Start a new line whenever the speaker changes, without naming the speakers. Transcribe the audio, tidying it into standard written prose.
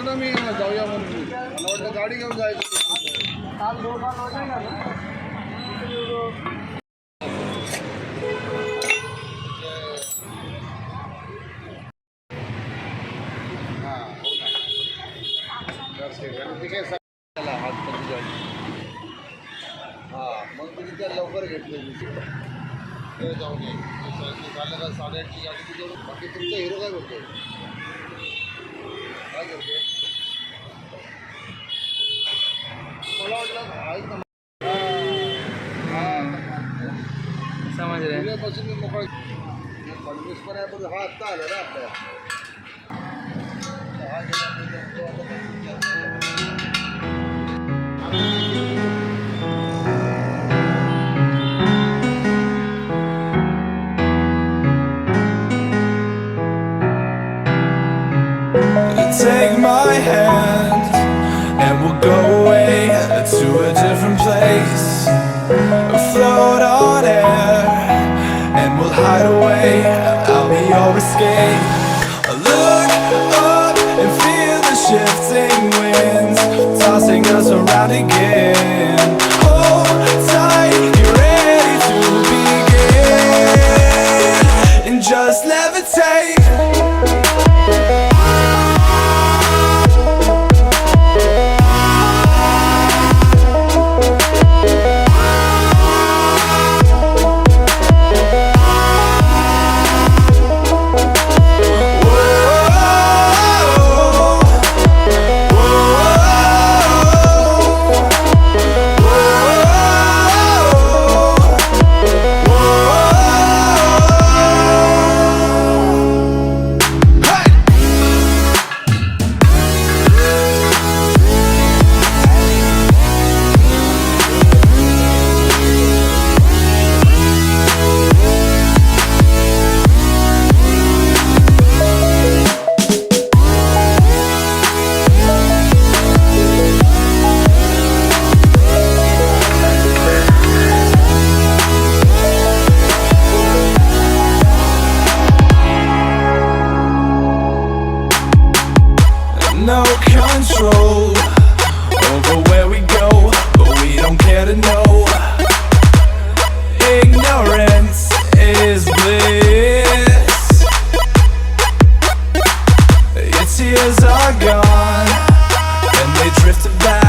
ना मी जाऊया म्हणून मला वाटलं गाडी घेऊन जायचं हां मग तुम्ही त्या लवकर घेतले जाऊन ये झालं का 8:30ची गाडी जाऊन बाकी तुमचा हिरो काय करतो काय करते मला वाटलं ऐक ना समज रे उद्यापासून मी मोकळा 25 पण आहे पण हा आत्ता आला ना आपल्या
Take my hand and we'll go away to a different place, float on air and we'll hide away. I'll be your escape. Look up and feel the shifting winds tossing us around again. Hold tight, get ready to begin and just levitate. No control over where we go, but we don't care to know. Ignorance is bliss. Your tears are gone and they drifted back.